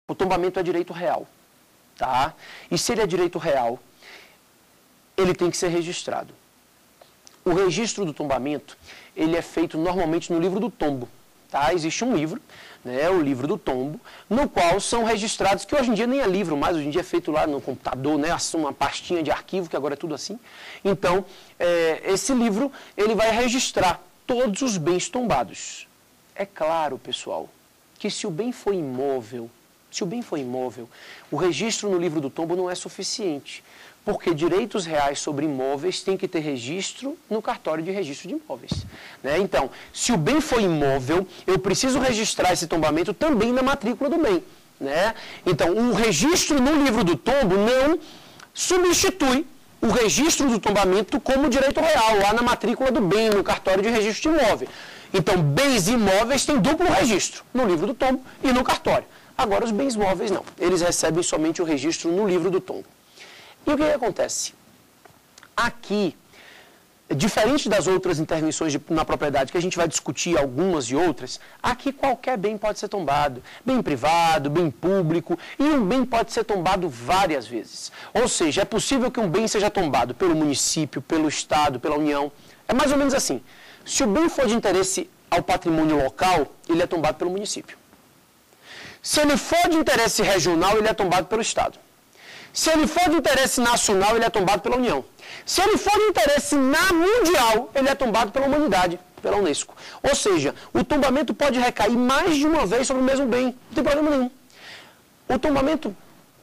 O tombamento é direito real, tá? E se ele é direito real, ele tem que ser registrado. O registro do tombamento, ele é feito normalmente no livro do tombo, tá? Existe um livro, né, o livro do tombo, no qual são registrados, que hoje em dia nem é livro mais, hoje em dia é feito lá no computador, né, uma pastinha de arquivo, que agora é tudo assim. Então, esse livro, ele vai registrar todos os bens tombados. É claro, pessoal, que se o bem for imóvel, o registro no livro do tombo não é suficiente, porque direitos reais sobre imóveis tem que ter registro no cartório de registro de imóveis, né? Então, se o bem for imóvel, eu preciso registrar esse tombamento também na matrícula do bem, né? Então, o registro no livro do tombo não substitui o registro do tombamento como direito real, lá na matrícula do bem, no cartório de registro de imóvel. Então, bens imóveis têm duplo registro, no livro do tombo e no cartório. Agora, os bens móveis não. Eles recebem somente o registro no livro do tombo. E o que acontece? Aqui, diferente das outras intervenções na propriedade, que a gente vai discutir algumas e outras, aqui qualquer bem pode ser tombado. Bem privado, bem público, e um bem pode ser tombado várias vezes. Ou seja, é possível que um bem seja tombado pelo município, pelo Estado, pela União. É mais ou menos assim. Se o bem for de interesse ao patrimônio local, ele é tombado pelo município. Se ele for de interesse regional, ele é tombado pelo Estado. Se ele for de interesse nacional, ele é tombado pela União. Se ele for de interesse mundial, ele é tombado pela humanidade, pela Unesco. Ou seja, o tombamento pode recair mais de uma vez sobre o mesmo bem, não tem problema nenhum. O tombamento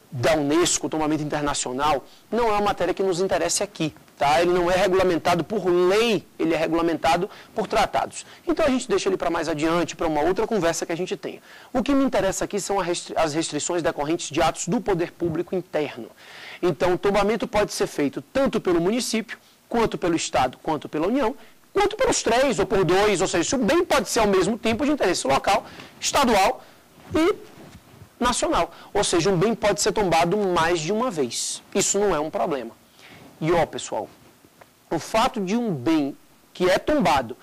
da Unesco, o tombamento internacional, não é uma matéria que nos interessa aqui, tá? Ele não é regulamentado por lei, ele é regulamentado por tratados. Então a gente deixa ele para mais adiante, para uma outra conversa que a gente tenha. O que me interessa aqui são as restrições decorrentes de atos do poder público interno. Então o tombamento pode ser feito tanto pelo município, quanto pelo Estado, quanto pela União, quanto pelos três ou por dois, ou seja, isso bem pode ser ao mesmo tempo de interesse local, estadual e nacional. Ou seja, um bem pode ser tombado mais de uma vez. Isso não é um problema. E ó, pessoal, o fato de um bem que é tombado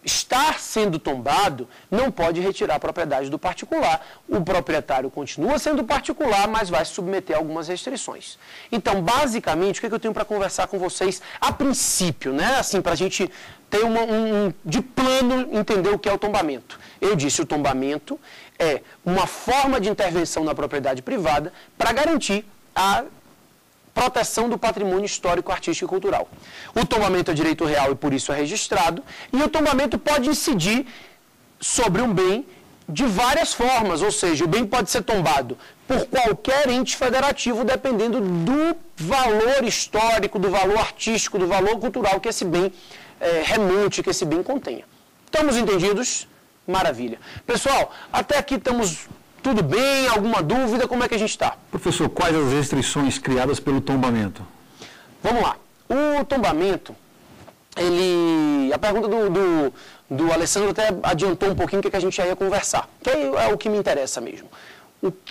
estar sendo tombado não pode retirar a propriedade do particular. O proprietário continua sendo particular, mas vai se submeter a algumas restrições. Então, basicamente, o que eu tenho para conversar com vocês a princípio, né? Assim, para a gente ter de plano entender o que é o tombamento. Eu disse, o tombamento é uma forma de intervenção na propriedade privada para garantir a proteção do patrimônio histórico, artístico e cultural. O tombamento é direito real e por isso é registrado, e o tombamento pode incidir sobre um bem de várias formas, ou seja, o bem pode ser tombado por qualquer ente federativo, dependendo do valor histórico, do valor artístico, do valor cultural que esse bem remonte, que esse bem contenha. Estamos entendidos? Maravilha. Pessoal, até aqui estamos tudo bem? Alguma dúvida? Como é que a gente está? Professor, quais as restrições criadas pelo tombamento? Vamos lá. O tombamento, a pergunta do Alessandro até adiantou um pouquinho o que a gente já ia conversar, que é o que me interessa mesmo.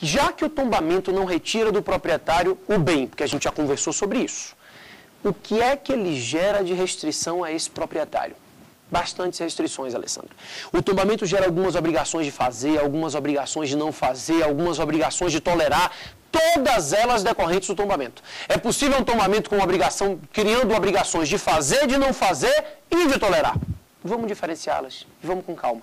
Já que o tombamento não retira do proprietário o bem, porque a gente já conversou sobre isso, o que é que ele gera de restrição a esse proprietário? Bastantes restrições, Alessandro. O tombamento gera algumas obrigações de fazer, algumas obrigações de não fazer, algumas obrigações de tolerar, todas elas decorrentes do tombamento. É possível um tombamento com obrigação, criando obrigações de fazer, de não fazer e de tolerar. Vamos diferenciá-las, vamos com calma.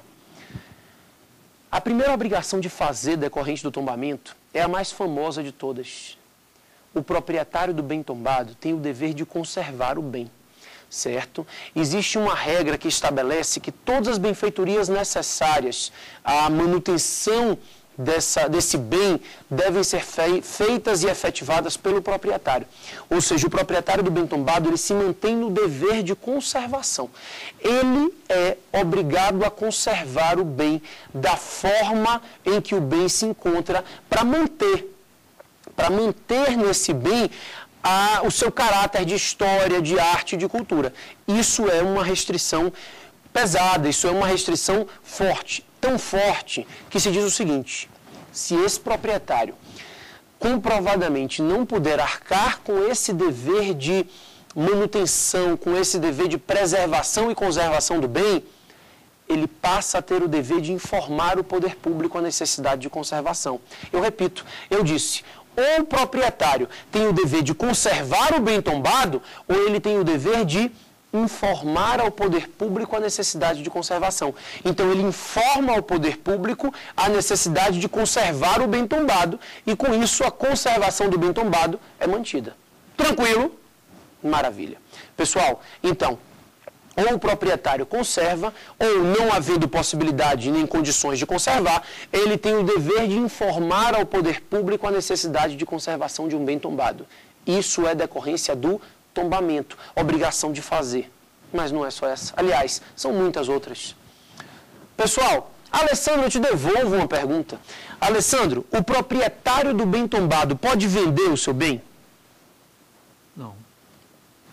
A primeira obrigação de fazer decorrente do tombamento é a mais famosa de todas. O proprietário do bem tombado tem o dever de conservar o bem. Certo? Existe uma regra que estabelece que todas as benfeitorias necessárias à manutenção desse bem devem ser feitas e efetivadas pelo proprietário. Ou seja, o proprietário do bem tombado, ele se mantém no dever de conservação. Ele é obrigado a conservar o bem da forma em que o bem se encontra para manter nesse bem o seu caráter de história, de arte e de cultura. Isso é uma restrição pesada, isso é uma restrição forte, tão forte que se diz o seguinte: se esse proprietário comprovadamente não puder arcar com esse dever de manutenção, com esse dever de preservação e conservação do bem, ele passa a ter o dever de informar o poder público a necessidade de conservação. Eu repito, eu disse, ou o proprietário tem o dever de conservar o bem tombado, ou ele tem o dever de informar ao poder público a necessidade de conservação. Então, ele informa ao poder público a necessidade de conservar o bem tombado e, com isso, a conservação do bem tombado é mantida. Tranquilo? Maravilha. Pessoal, então, ou o proprietário conserva, ou não havendo possibilidade nem condições de conservar, ele tem o dever de informar ao poder público a necessidade de conservação de um bem tombado. Isso é decorrência do tombamento, obrigação de fazer. Mas não é só essa. Aliás, são muitas outras. Pessoal, Alessandro, eu te devolvo uma pergunta. Alessandro, o proprietário do bem tombado pode vender o seu bem? Não.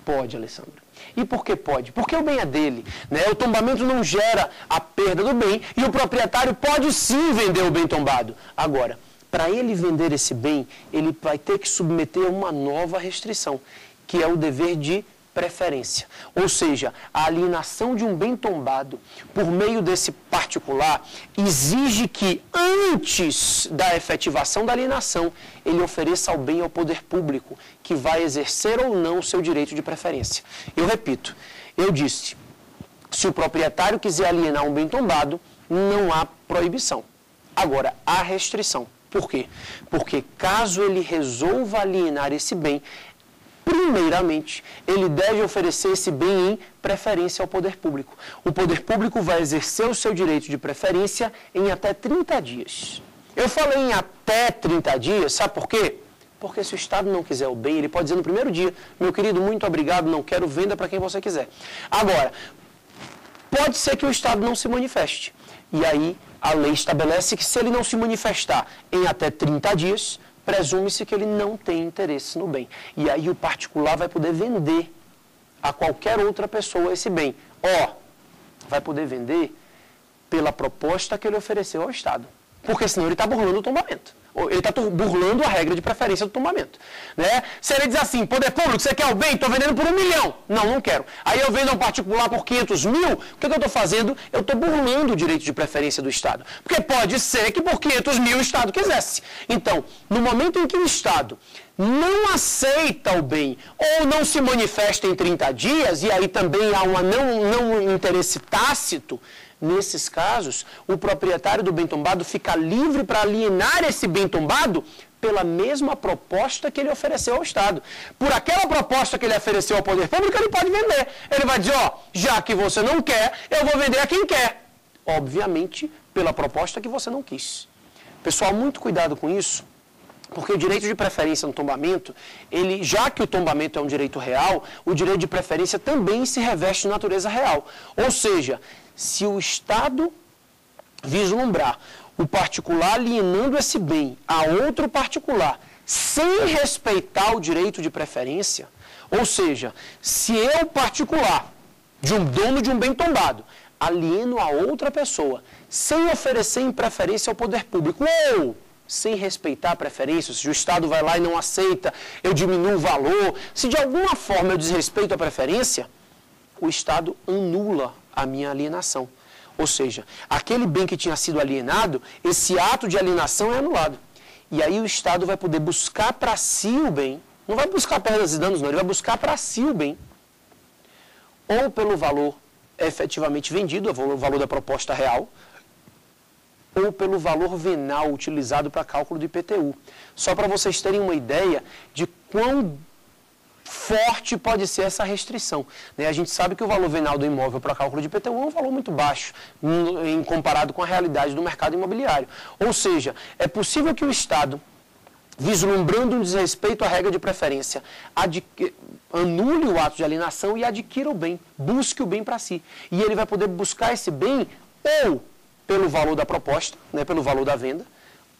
Pode, Alessandro. E por que pode? Porque o bem é dele, né? O tombamento não gera a perda do bem e o proprietário pode sim vender o bem tombado. Agora, para ele vender esse bem, ele vai ter que submeter a uma nova restrição, que é o dever de preferência. Ou seja, a alienação de um bem tombado por meio desse particular exige que, antes da efetivação da alienação, ele ofereça ao bem ao poder público, que vai exercer ou não o seu direito de preferência. Eu repito, eu disse, se o proprietário quiser alienar um bem tombado, não há proibição. Agora, há restrição. Por quê? Porque caso ele resolva alienar esse bem, primeiramente, ele deve oferecer esse bem em preferência ao poder público. O poder público vai exercer o seu direito de preferência em até 30 dias. Eu falei em até 30 dias, sabe por quê? Porque se o Estado não quiser o bem, ele pode dizer no primeiro dia, meu querido, muito obrigado, não quero, venda para quem você quiser. Agora, pode ser que o Estado não se manifeste. E aí, a lei estabelece que se ele não se manifestar em até 30 dias, presume-se que ele não tem interesse no bem. E aí o particular vai poder vender a qualquer outra pessoa esse bem. Vai poder vender pela proposta que ele ofereceu ao Estado. Porque senão ele está burlando o tombamento. Ele está burlando a regra de preferência do tombamento. Né? Se ele diz assim, poder público, você quer o bem? Estou vendendo por 1 milhão. Não, não quero. Aí eu vendo a um particular por 500 mil, o que eu estou fazendo? Eu estou burlando o direito de preferência do Estado. Porque pode ser que por 500 mil o Estado quisesse. Então, no momento em que o Estado não aceita o bem ou não se manifesta em 30 dias, e aí também há um não interesse tácito, nesses casos, o proprietário do bem tombado fica livre para alienar esse bem tombado pela mesma proposta que ele ofereceu ao Estado. Por aquela proposta que ele ofereceu ao poder público, ele pode vender. Ele vai dizer, já que você não quer, eu vou vender a quem quer. Obviamente, pela proposta que você não quis. Pessoal, muito cuidado com isso, porque o direito de preferência no tombamento, já que o tombamento é um direito real, o direito de preferência também se reveste de natureza real. Ou seja, se o Estado vislumbrar o particular alienando esse bem a outro particular, sem respeitar o direito de preferência, ou seja, se eu, particular, de um dono de um bem tombado, alieno a outra pessoa, sem oferecer em preferência ao poder público, ou sem respeitar a preferência, se o Estado vai lá e não aceita, eu diminuo o valor, se de alguma forma eu desrespeito a preferência, o Estado anula a minha alienação. Ou seja, aquele bem que tinha sido alienado, esse ato de alienação é anulado. E aí o Estado vai poder buscar para si o bem, não vai buscar perdas e danos não, ele vai buscar para si o bem, ou pelo valor efetivamente vendido, o valor da proposta real, ou pelo valor venal utilizado para cálculo do IPTU. Só para vocês terem uma ideia de quão forte pode ser essa restrição. A gente sabe que o valor venal do imóvel para cálculo de IPTU é um valor muito baixo, em comparado com a realidade do mercado imobiliário. Ou seja, é possível que o Estado, vislumbrando um desrespeito à regra de preferência, anule o ato de alienação e adquira o bem, busque o bem para si. E ele vai poder buscar esse bem ou pelo valor da proposta, pelo valor da venda,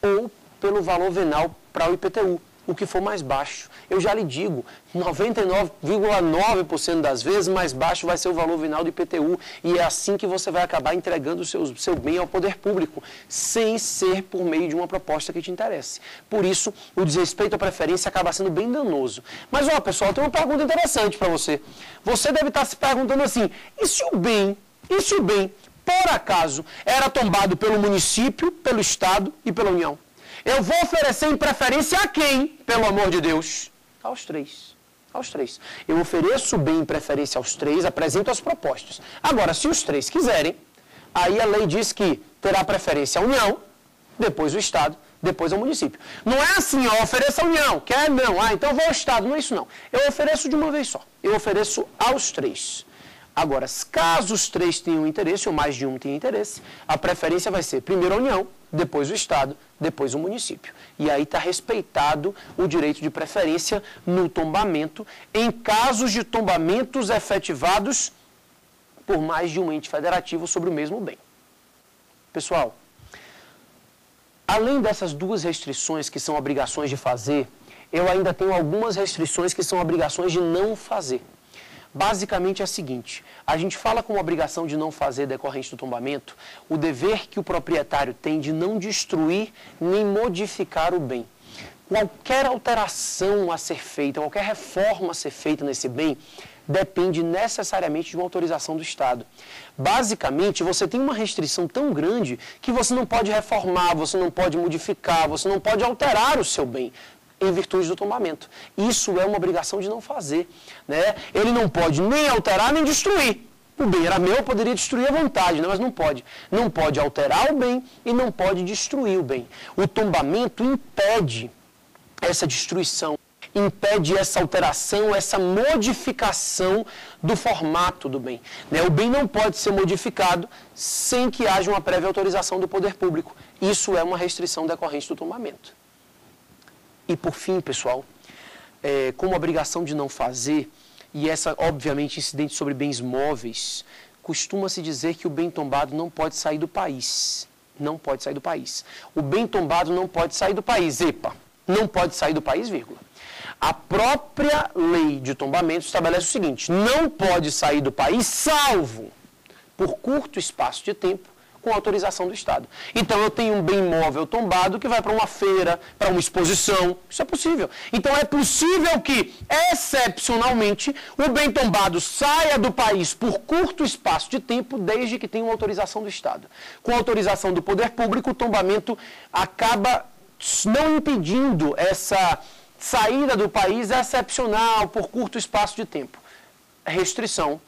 ou pelo valor venal para o IPTU, o que for mais baixo. Eu já lhe digo, 99,9% das vezes mais baixo vai ser o valor venal do IPTU, e é assim que você vai acabar entregando o seu bem ao poder público, sem ser por meio de uma proposta que te interesse. Por isso, o desrespeito à preferência acaba sendo bem danoso. Mas, pessoal, eu tenho uma pergunta interessante para você. Você deve estar se perguntando assim, e se o bem por acaso, era tombado pelo município, pelo Estado e pela União. Eu vou oferecer em preferência a quem, pelo amor de Deus? Aos três. Aos três. Eu ofereço bem em preferência aos três, apresento as propostas. Agora, se os três quiserem, aí a lei diz que terá preferência a União, depois o Estado, depois ao município. Não é assim, ó, ofereça a União, quer não, então vou ao Estado, não é isso não. Eu ofereço de uma vez só, eu ofereço aos três. Agora, caso os três tenham interesse, ou mais de um tenha interesse, a preferência vai ser primeiro a União, depois o Estado, depois o município. E aí está respeitado o direito de preferência no tombamento, em casos de tombamentos efetivados por mais de um ente federativo sobre o mesmo bem. Pessoal, além dessas duas restrições que são obrigações de fazer, eu ainda tenho algumas restrições que são obrigações de não fazer. Basicamente é a seguinte, a gente fala com obrigação de não fazer decorrente do tombamento, o dever que o proprietário tem de não destruir nem modificar o bem. Qualquer alteração a ser feita, qualquer reforma a ser feita nesse bem, depende necessariamente de uma autorização do Estado. Basicamente, você tem uma restrição tão grande que você não pode reformar, você não pode modificar, você não pode alterar o seu bem em virtude do tombamento. Isso é uma obrigação de não fazer, né? Ele não pode nem alterar nem destruir. O bem era meu, eu poderia destruir à vontade, né? Mas não pode. Não pode alterar o bem e não pode destruir o bem. O tombamento impede essa destruição, impede essa alteração, essa modificação do formato do bem, né? O bem não pode ser modificado sem que haja uma prévia autorização do poder público. Isso é uma restrição decorrente do tombamento. E por fim, pessoal, como obrigação de não fazer, e essa obviamente incidente sobre bens móveis, costuma-se dizer que o bem tombado não pode sair do país. Não pode sair do país. O bem tombado não pode sair do país. Epa, não pode sair do país, vírgula. A própria lei de tombamento estabelece o seguinte, não pode sair do país salvo por curto espaço de tempo com autorização do Estado. Então eu tenho um bem imóvel tombado que vai para uma feira, para uma exposição, isso é possível. Então é possível que, excepcionalmente, o bem tombado saia do país por curto espaço de tempo, desde que tenha uma autorização do Estado. Com autorização do poder público, o tombamento acaba não impedindo essa saída do país excepcional por curto espaço de tempo. Restrição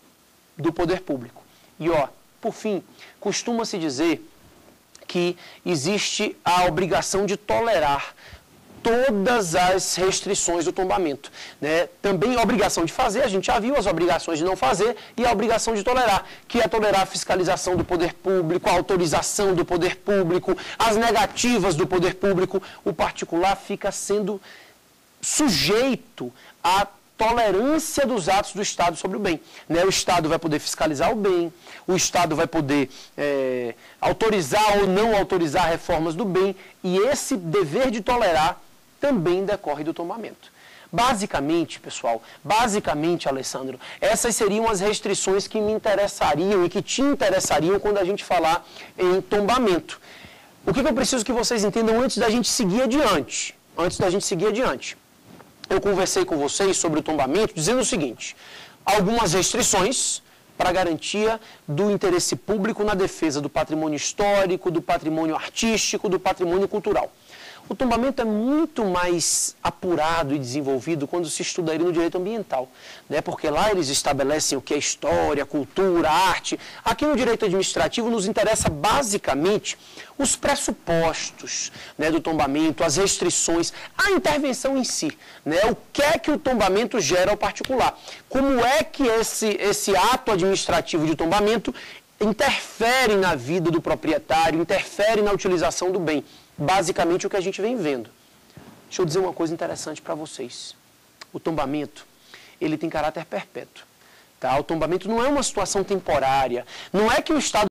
do poder público. E ó, por fim, costuma-se dizer que existe a obrigação de tolerar todas as restrições do tombamento, né? Também a obrigação de fazer, a gente já viu as obrigações de não fazer e a obrigação de tolerar, que é tolerar a fiscalização do poder público, a autorização do poder público, as negativas do poder público. O particular fica sendo sujeito à tolerância dos atos do Estado sobre o bem, né? O Estado vai poder fiscalizar o bem, o Estado vai poder autorizar ou não autorizar reformas do bem, e esse dever de tolerar também decorre do tombamento. Basicamente, pessoal, Alessandro, essas seriam as restrições que me interessariam e que te interessariam quando a gente falar em tombamento. O que eu preciso que vocês entendam antes da gente seguir adiante? Eu conversei com vocês sobre o tombamento dizendo o seguinte, algumas restrições para garantia do interesse público na defesa do patrimônio histórico, do patrimônio artístico, do patrimônio cultural. O tombamento é muito mais apurado e desenvolvido quando se estuda ele no direito ambiental, né? Porque lá eles estabelecem o que é história, cultura, arte. Aqui no direito administrativo nos interessa basicamente os pressupostos, né, do tombamento, as restrições, a intervenção em si, né? O que é que o tombamento gera ao particular? Como é que esse ato administrativo de tombamento interfere na vida do proprietário, interfere na utilização do bem? Basicamente o que a gente vem vendo. Deixa eu dizer uma coisa interessante para vocês. O tombamento, ele tem caráter perpétuo. Tá? O tombamento não é uma situação temporária. Não é que o Estado